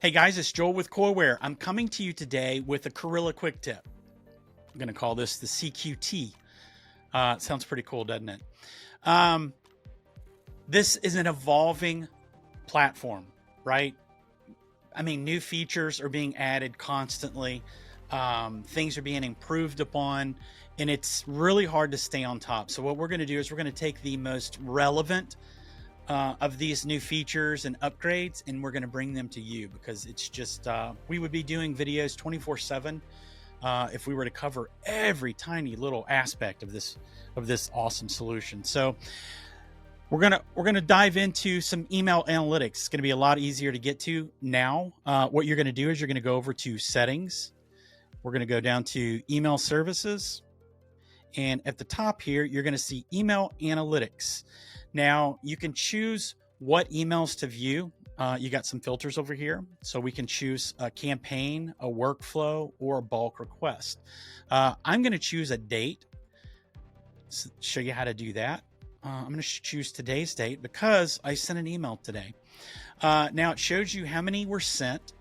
Hey guys, it's Joel with coreILLA. I'm coming to you today with a coreILLA quick tip. I'm going to call this the CQT. It sounds pretty cool, doesn't it? This is an evolving platform, right? I mean, new features are being added constantly. Things are being improved upon, and it's really hard to stay on top. So what we're going to do is we're going to take the most relevant of these new features and upgrades, and we're going to bring them to you because it's just we would be doing videos 24/7 if we were to cover every tiny little aspect of this awesome solution. So we're gonna dive into some email analytics. It's going to be a lot easier to get to now. What you're going to do is you're going to go over to settings. We're going to go down to email services, and at the top here you're going to see email analytics. Now you can choose what emails to view. You got some filters over here. So we can choose a campaign, a workflow, or a bulk request. I'm going to choose a date. Show you how to do that. I'm going to choose today's date because I sent an email today. Now it shows you how many were sent,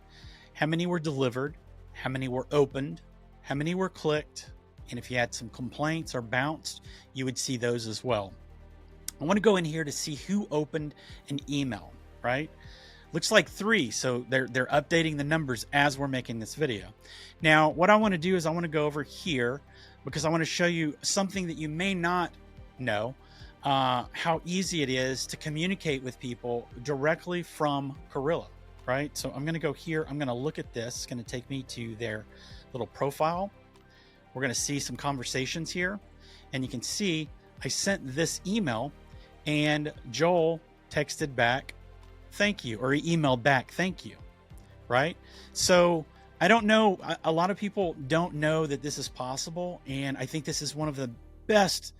how many were delivered, how many were opened, how many were clicked. And if you had some complaints or bounced, you would see those as well. I want to go in here to see who opened an email, right? Looks like 3. So they're updating the numbers as we're making this video. Now, what I want to do is I want to go over here because I want to show you something that you may not know, how easy it is to communicate with people directly from coreILLA, right? So I'm going to go here. I'm going to look at this. It's going to take me to their little profile. We're going to see some conversations here, and you can see I sent this email and Joel texted back, thank you, or he emailed back, thank you, right? So I don't know, a lot of people don't know that this is possible, and I think this is one of the best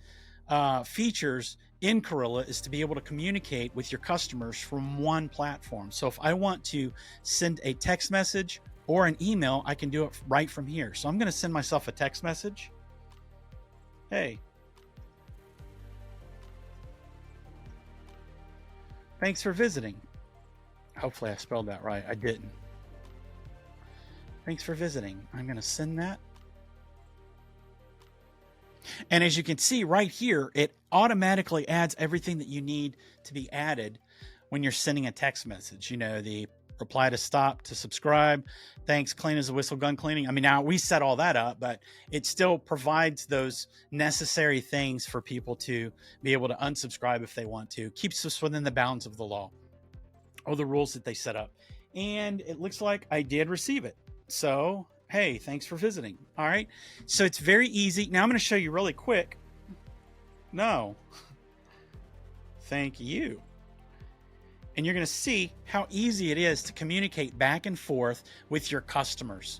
features in coreILLA is to be able to communicate with your customers from one platform. So if I want to send a text message or an email, I can do it right from here. So I'm going to send myself a text message. Hey, thanks for visiting. Hopefully I spelled that right. I didn't. Thanks for visiting. I'm going to send that. And as you can see right here, it automatically adds everything that you need to be added when you're sending a text message. You know, the reply to stop, to subscribe, thanks, clean as a whistle, gun cleaning. I mean, now we set all that up, but it still provides those necessary things for people to be able to unsubscribe if they want to. Keeps us within the bounds of the law or the rules that they set up. And it looks like I did receive it. So, hey, thanks for visiting. All right. So it's very easy. Now I'm going to show you really quick. No. Thank you. And you're going to see how easy it is to communicate back and forth with your customers.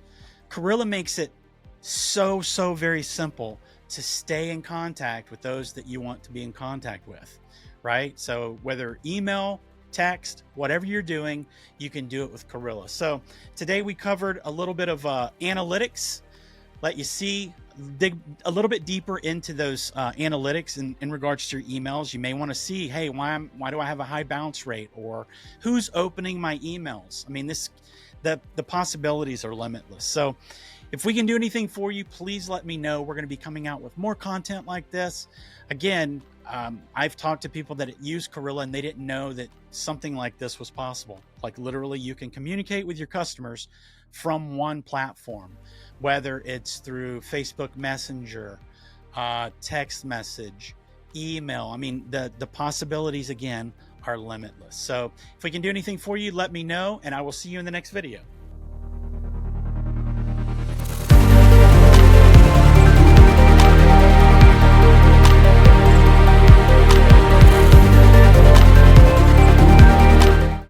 coreILLA makes it so very simple to stay in contact with those that you want to be in contact with, right? So whether email, text, whatever you're doing, you can do it with coreILLA. So today we covered a little bit of analytics, let you see, dig a little bit deeper into those analytics in regards to your emails. You may want to see, hey, why do I have a high bounce rate, or who's opening my emails? I mean, the possibilities are limitless. So if we can do anything for you, please let me know. We're going to be coming out with more content like this. Again, I've talked to people that use coreILLA and they didn't know that something like this was possible. Like literally you can communicate with your customers from one platform, whether it's through Facebook Messenger, text message, email. I mean, the possibilities again are limitless. So if we can do anything for you, let me know, and I will see you in the next video.